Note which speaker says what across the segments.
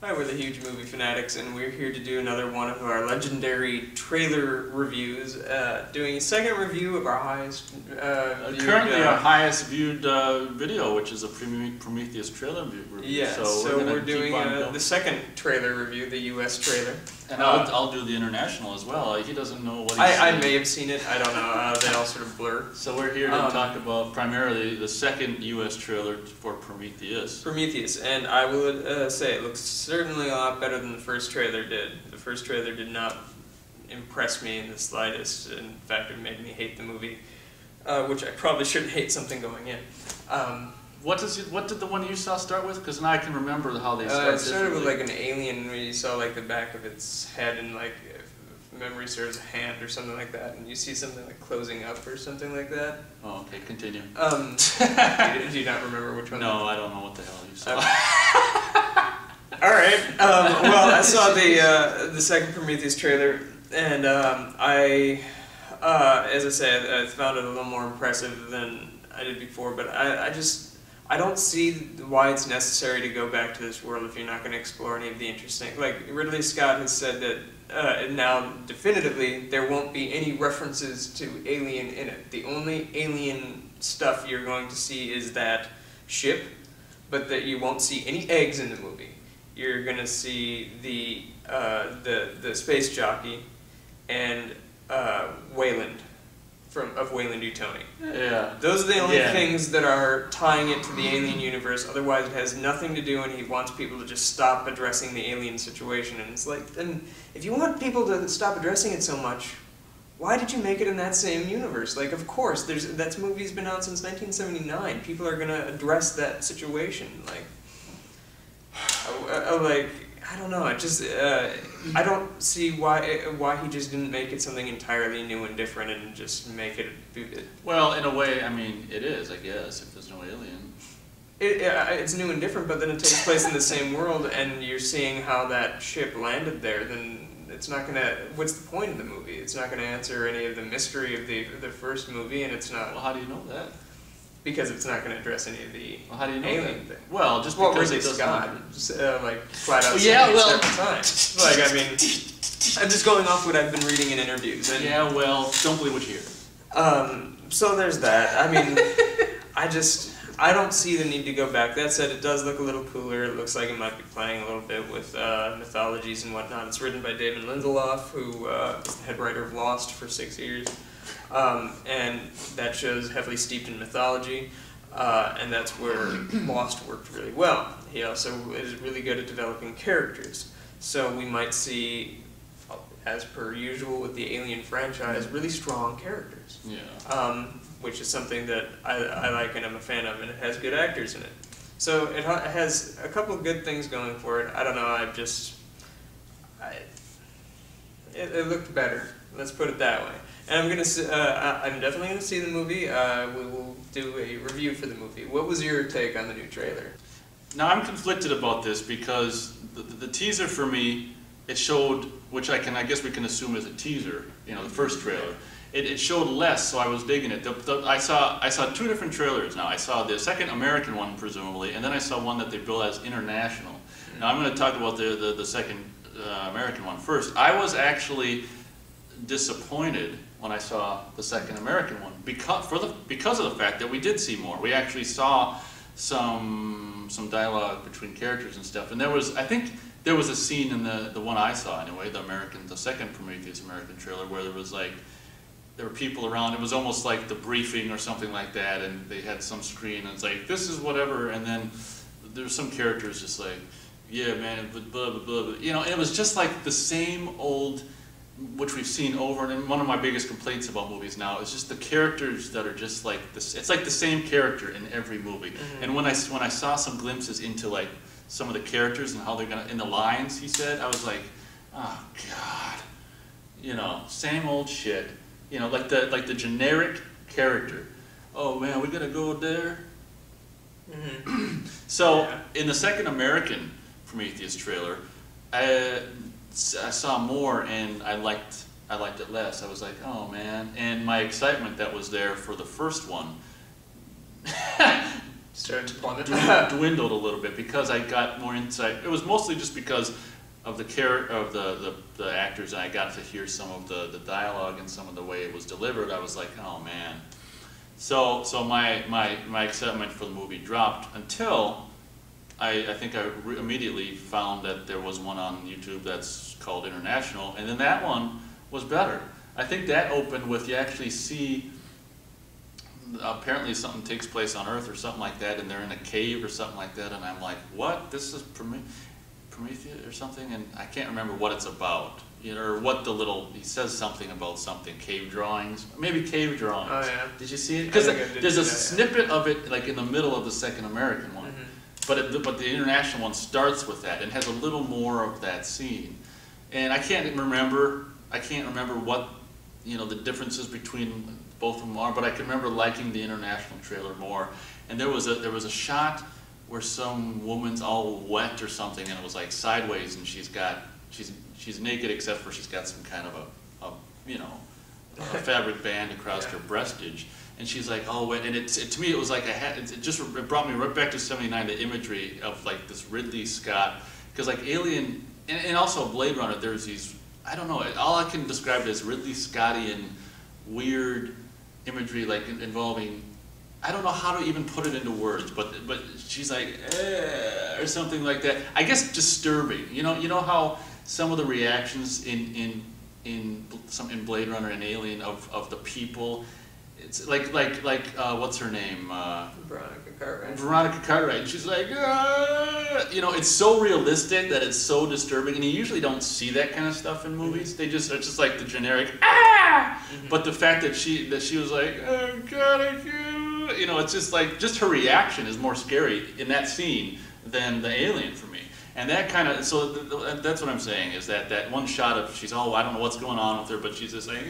Speaker 1: Hi, we're the Huge Movie Fanatics, and we're here to do another one of our legendary trailer reviews. Doing a second review of our highest
Speaker 2: currently our highest viewed video, which is a Prometheus trailer review.
Speaker 1: Yeah, so we're doing the second trailer review, the U.S. trailer.
Speaker 2: And I'll do the international as well. He doesn't know what he's
Speaker 1: I may have seen it, I don't know, they all sort of blur.
Speaker 2: So we're here to talk about primarily the second U.S. trailer for Prometheus.
Speaker 1: Prometheus, and I will say it looks certainly a lot better than the first trailer did. The first trailer did not impress me in the slightest. In fact, it made me hate the movie, which I probably shouldn't hate something going in.
Speaker 2: What did the one you saw start with? Because now I can remember how they started.
Speaker 1: It started with like an alien where you saw like the back of its head and like, if memory serves, a hand or something like that, and you see something like closing up or something like that.
Speaker 2: Oh, okay, continue.
Speaker 1: Do you not remember which one?
Speaker 2: No, I don't know what the hell you saw.
Speaker 1: All right. Well, I saw the second Prometheus trailer, and as I said, I found it a little more impressive than I did before. But I don't see why it's necessary to go back to this world if you're not going to explore any of the interesting. Like Ridley Scott has said that now definitively there won't be any references to Alien in it. The only Alien stuff you're going to see is that ship, but that you won't see any eggs in the movie. You're going to see the space jockey and Wayland of Wayland Utoni.
Speaker 2: Yeah.
Speaker 1: Those are the only things that are tying it to the alien universe. Otherwise, it has nothing to do, and he wants people to just stop addressing the alien situation. And it's like, then if you want people to stop addressing it so much, why did you make it in that same universe? Like, of course, that movie's been out since 1979. People are gonna address that situation. Like, I don't know. I don't see why he just didn't make it something entirely new and different and just make it.
Speaker 2: Well, in a way, I mean, it is, I guess, if there's no alien.
Speaker 1: It's new and different, but then it takes place in the same world, and you're seeing how that ship landed there. Then it's not gonna. What's the point of the movie? It's not gonna answer any of the mystery of the first movie, and it's not.
Speaker 2: Well, how do you know that?
Speaker 1: Because it's not going to address any of the
Speaker 2: how do you know
Speaker 1: alien
Speaker 2: that?
Speaker 1: thing.
Speaker 2: Well, just because
Speaker 1: Ridley Scott, like flat out
Speaker 2: several
Speaker 1: times. Like, I mean, I'm just going off what I've been reading in interviews. And,
Speaker 2: yeah, well, don't believe what you hear.
Speaker 1: So there's that. I mean, I don't see the need to go back. That said, it does look a little cooler. It looks like it might be playing a little bit with mythologies and whatnot. It's written by David Lindelof, who is the head writer of Lost for 6 years. And that show's heavily steeped in mythology, and that's where Lost worked really well. He also is really good at developing characters. So we might see, as per usual with the Alien franchise, really strong characters.
Speaker 2: Yeah.
Speaker 1: Which is something that I like and I'm a fan of, and it has good actors in it. So it has a couple of good things going for it. I don't know, it looked better. Let's put it that way. And I'm definitely gonna see the movie. We will do a review for the movie. What was your take on the new trailer?
Speaker 2: Now I'm conflicted about this because the teaser for me, it showed, which I guess we can assume is a teaser. You know, the first trailer. It showed less, so I was digging it. I saw two different trailers now. I saw the second American one, presumably, and then I saw one that they billed as international. Now I'm going to talk about the second American one first. I was actually disappointed when I saw the second American one because of the fact that we did see more. We actually saw some dialogue between characters and stuff, and I think there was a scene in the one I saw anyway, the second Prometheus American trailer, where there were people around. It was almost like the briefing or something like that, and they had some screen and it's like, this is whatever, and then there's some characters just like, yeah man, blah blah blah blah, you know, and it was just like the same old, which we've seen over, and one of my biggest complaints about movies now is just the characters that are just like this. It's like the same character in every movie. Mm-hmm. And when I saw some glimpses into like some of the characters and how they're gonna, in the lines he said, I was like, oh god, you know, same old shit. You know, like the generic character. Oh man, we gotta go there. Mm-hmm. So in the second American Prometheus trailer, I saw more, and I liked it less. I was like, oh man, and my excitement that was there for the first one
Speaker 1: started to plummet.
Speaker 2: Dwindled a little bit because I got more insight. It was mostly just because of the actors, and I got to hear some of the dialogue and some of the way it was delivered. I was like, oh man. So my excitement for the movie dropped until I think I immediately found that there was one on YouTube that's called International, and then that one was better. I think that opened with, you actually see, apparently something takes place on Earth or something like that, and they're in a cave or something like that, and I'm like, what? This is Prometheus or something? And I can't remember what it's about, you know, or what the little, he says something about something, cave drawings, maybe cave drawings.
Speaker 1: Oh yeah.
Speaker 2: Did you see it? Because there's a snippet of it like in the middle of the second American one. But the international one starts with that and has a little more of that scene, and I can't remember what, you know, the differences between both of them are, but I can remember liking the international trailer more. And there was a shot where some woman's all wet or something, and it was like sideways, and she's naked except for she's got some kind of a fabric band across her breastage. And she's like, oh, and to me, it was like it brought me right back to '79, the imagery of like this Ridley Scott, because like Alien, and also Blade Runner, there's these, I don't know, all I can describe it as Ridley Scottian weird imagery, like involving, I don't know how to even put it into words, but she's like, or something like that. I guess disturbing. You know how some of the reactions in Blade Runner and Alien of the people. It's like what's her name?
Speaker 1: Veronica Cartwright.
Speaker 2: Veronica Cartwright. She's like, you know, it's so realistic that it's so disturbing, and you usually don't see that kind of stuff in movies. It's just like the generic ah. But the fact that she was like, oh God, I can't. You know, it's just like her reaction is more scary in that scene than the alien for me. And that kind of, so that's what I'm saying, is that one shot of, she's all, I don't know what's going on with her, but she's just like,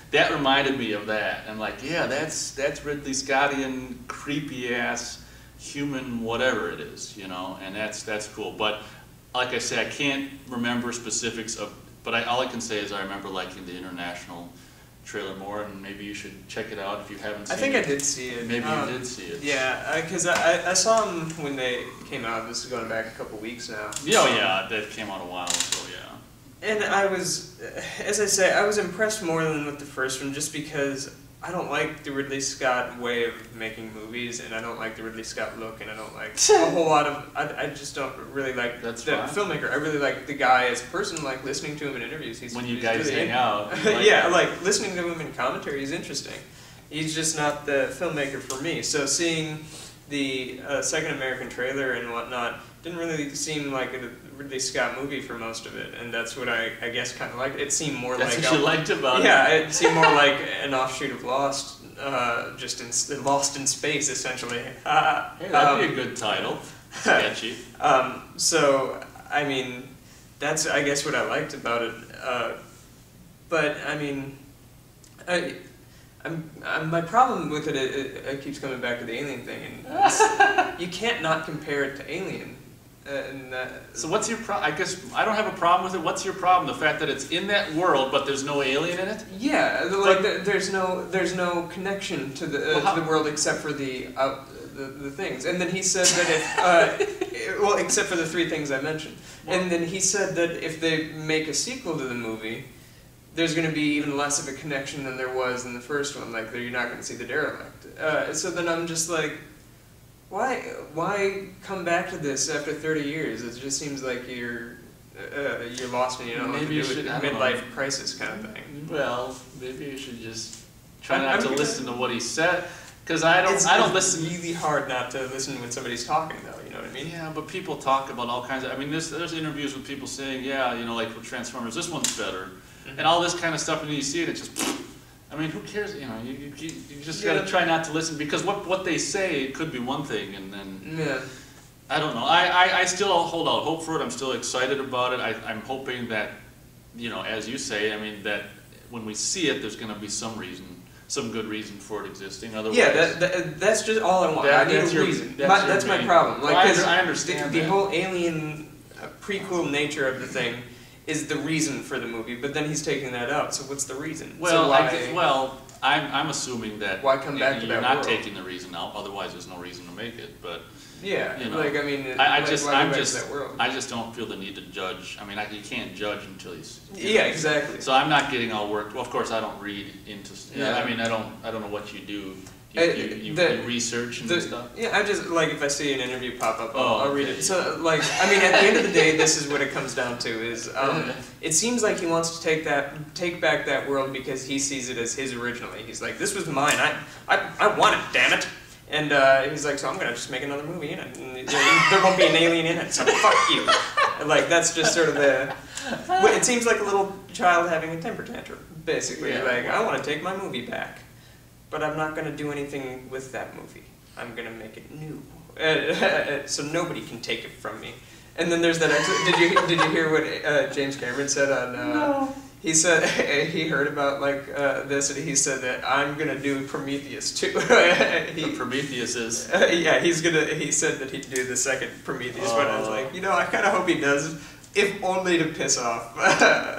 Speaker 2: that reminded me of that. And like, yeah, that's Ridley Scottian, creepy ass, human, whatever it is, you know, and that's cool. But like I say, I can't remember specifics of, but all I can say is I remember liking the international trailer more, and maybe you should check it out if you haven't seen it.
Speaker 1: I think I did see it.
Speaker 2: Maybe you did see it.
Speaker 1: Yeah, because I saw them when they came out. This is going back a couple weeks now.
Speaker 2: Yeah, yeah, that came out a while ago, yeah.
Speaker 1: And I was, as I say, I was impressed more than with the first one, just because I don't like the Ridley Scott way of making movies, and I don't like the Ridley Scott look, and I don't like a whole lot of, I just don't really like the filmmaker. I really like the guy as a person, like listening to him in interviews.
Speaker 2: When you guys hang out.
Speaker 1: Yeah, like listening to him in commentary is interesting. He's just not the filmmaker for me. So seeing the second American trailer and whatnot didn't really seem like a Ridley Scott movie for most of it, and that's what I guess kind of liked. It seemed more
Speaker 2: that's
Speaker 1: like...
Speaker 2: That's what you liked about it?
Speaker 1: Yeah, it seemed more like an offshoot of Lost, Lost in Space, essentially.
Speaker 2: Hey, that'd be a good title. Sketchy.
Speaker 1: So, I mean, that's, I guess, what I liked about it. But, I mean, my problem with it keeps coming back to the Alien thing, and you can't not compare it to Alien.
Speaker 2: So what's your problem? I guess I don't have a problem with it. What's your problem? The fact that it's in that world, but there's no alien in it?
Speaker 1: Yeah, like there's no connection to the world except for the things. And then he said that if well, except for the three things I mentioned. And then he said that if they make a sequel to the movie, there's going to be even less of a connection than there was in the first one. Like, you're not going to see the derelict. So then I'm just like, why come back to this after 30 years? It just seems like you're lost and you don't know what to do with a midlife crisis kind of thing.
Speaker 2: Well, maybe you should just try not to listen to what he said, because I don't listen.
Speaker 1: It's really hard not to listen when somebody's talking, though. You know what I mean?
Speaker 2: Yeah, but people talk about all kinds of. I mean, there's interviews with people saying, yeah, you know, like with Transformers, this one's better, and all this kind of stuff, and you see it, it's just. I mean, who cares? You know, you just gotta try not to listen, because what they say, it could be one thing, and then I don't know. I still hold out hope for it. I'm still excited about it. I'm hoping that, you know, as you say, I mean, that when we see it, there's going to be some good reason for it existing. Otherwise,
Speaker 1: yeah, that's just all I want. I need a reason. That's my problem. Like,
Speaker 2: well, I understand
Speaker 1: the whole Alien prequel nature of the thing is the reason for the movie, but then he's taking that out. So what's the reason?
Speaker 2: Well,
Speaker 1: so
Speaker 2: I'm assuming that
Speaker 1: why come back to
Speaker 2: you're
Speaker 1: that
Speaker 2: not
Speaker 1: world?
Speaker 2: taking the reason out. Otherwise, there's no reason to make it. But
Speaker 1: yeah,
Speaker 2: you know,
Speaker 1: like I mean,
Speaker 2: I
Speaker 1: like,
Speaker 2: just
Speaker 1: why go
Speaker 2: I'm
Speaker 1: back to
Speaker 2: just
Speaker 1: that world?
Speaker 2: I just don't feel the need to judge. I mean, you can't judge until he's
Speaker 1: Yeah, exactly.
Speaker 2: So I'm not getting all worked. Well, of course, I don't read into.
Speaker 1: Yeah.
Speaker 2: I mean, I don't know what you do. You research and stuff.
Speaker 1: Yeah, I just like if I see an interview pop up, I'll read
Speaker 2: okay.
Speaker 1: it. So like, I mean, at the end of the day, this is what it comes down to: is it seems like he wants to take back that world because he sees it as his originally. He's like, this was mine. I want it. Damn it. And he's like, so I'm gonna just make another movie in it. And there won't be an alien in it. So fuck you. Like that's just sort of the. It seems like a little child having a temper tantrum, basically.
Speaker 2: Yeah.
Speaker 1: Like I want to take my movie back. But I'm not going to do anything with that movie. I'm going to make it new, so nobody can take it from me. And then there's that. Did you hear what James Cameron said on?
Speaker 3: No.
Speaker 1: He said he heard about like this, and he said that I'm going to do Prometheus too.
Speaker 2: Prometheus is.
Speaker 1: Yeah, he said that he'd do the second Prometheus, but I was like, I kind of hope he does, if only to piss off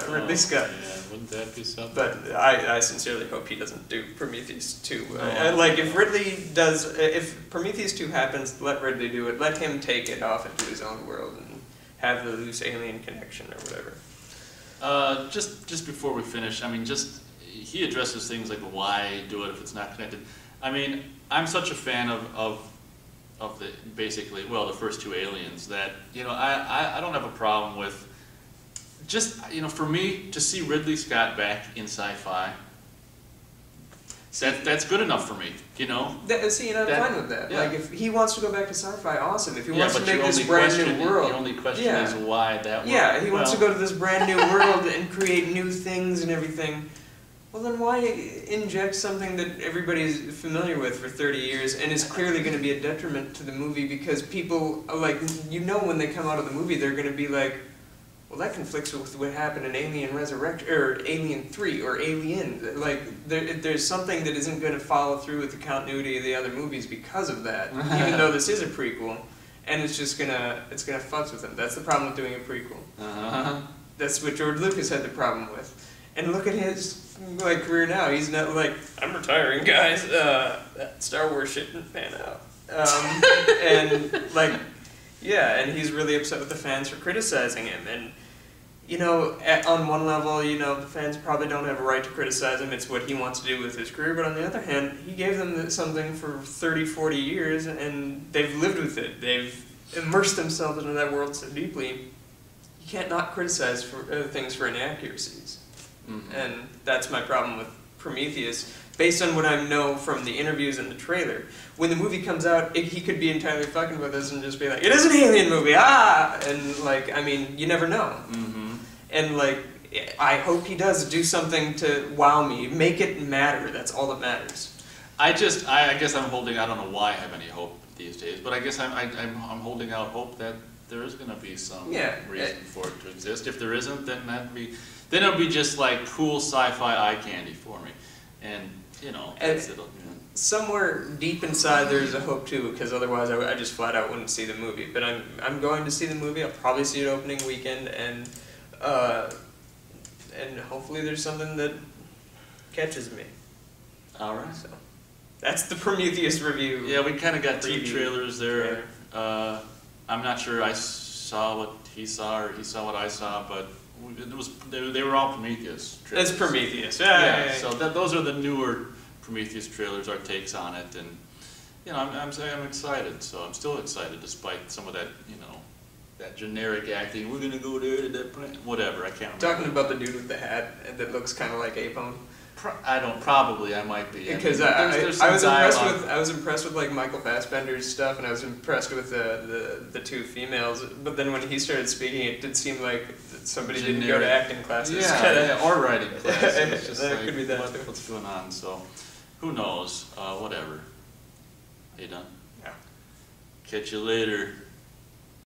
Speaker 1: Ridley Scott.
Speaker 2: Yeah, wouldn't that be something?
Speaker 1: But I sincerely hope he doesn't do Prometheus 2. Like, if Prometheus 2 happens, let Ridley do it. Let him take it off into his own world and have the loose alien connection or whatever.
Speaker 2: Just before we finish, I mean, he addresses things like why do it if it's not connected. I mean, I'm such a fan of the basically, well, the first two Aliens that, I don't have a problem with just, for me, to see Ridley Scott back in sci-fi, that's good enough for me, I'm
Speaker 1: fine with that.
Speaker 2: Yeah.
Speaker 1: Like, if he wants to go back to sci-fi, awesome. If he wants to
Speaker 2: but
Speaker 1: make
Speaker 2: your
Speaker 1: this
Speaker 2: only
Speaker 1: brand
Speaker 2: question-
Speaker 1: new world.
Speaker 2: Your only question is why that world.
Speaker 1: Yeah, he wants to go to this brand new world and create new things and everything. Well, then why inject something that everybody's familiar with for 30 years and is clearly going to be a detriment to the movie because people, when they come out of the movie, they're going to be like, well, that conflicts with what happened in Alien Resurrection, or Alien 3, or Alien. Like, there's something that isn't going to follow through with the continuity of the other movies because of that, even though this is a prequel. And it's just it's gonna futz with them. That's the problem with doing a prequel. That's what George Lucas had the problem with. And look at his career now. He's not like, I'm retiring, guys. That Star Wars shit didn't pan out. And he's really upset with the fans for criticizing him. And on one level, the fans probably don't have a right to criticize him. It's what he wants to do with his career. But on the other hand, he gave them something for 30, 40 years, and they've lived with it. They've immersed themselves into that world so deeply. You can't not criticize things for inaccuracies. Mm-hmm. And that's my problem with Prometheus. Based on what I know from the interviews and the trailer, when the movie comes out, he could be entirely fucking with us and just be like, it is an alien movie, And, you never know.
Speaker 2: Mm-hmm.
Speaker 1: And, I hope he does do something to wow me. Make it matter. That's all that matters.
Speaker 2: I guess I'm holding, I don't know why I have any hope these days, but I guess I'm holding out hope that there is going to be some reason for it to exist. If there isn't, then it'll be just like cool sci-fi eye candy for me. And, that's it.
Speaker 1: Somewhere deep inside there's a hope too, because otherwise I just flat out wouldn't see the movie. But I'm going to see the movie. I'll probably see it opening weekend, and hopefully there's something that catches me.
Speaker 2: All right.
Speaker 1: So that's the Prometheus review.
Speaker 2: Yeah, we kind of got two
Speaker 1: Preview.
Speaker 2: trailers there. I'm not sure I saw what he saw or he saw what I saw, but they were all Prometheus trailers.
Speaker 1: It's Prometheus.
Speaker 2: Yeah. So those are the newer Prometheus trailers, our takes on it, and I'm excited. So I'm still excited despite some of that, that generic acting. We're gonna go there to that point. Whatever. I can't remember.
Speaker 1: Talking about the dude with the hat that looks kind of like Apone.
Speaker 2: I might be.
Speaker 1: Because
Speaker 2: there's
Speaker 1: I was impressed with like Michael Fassbender's stuff, and I was impressed with the two females. But then when he started speaking, it did seem like somebody didn't go to acting classes.
Speaker 2: Yeah, or writing classes. It's just
Speaker 1: That could be that too.
Speaker 2: what's going on? So, who knows? Whatever. Are you done?
Speaker 1: Yeah.
Speaker 2: Catch you later.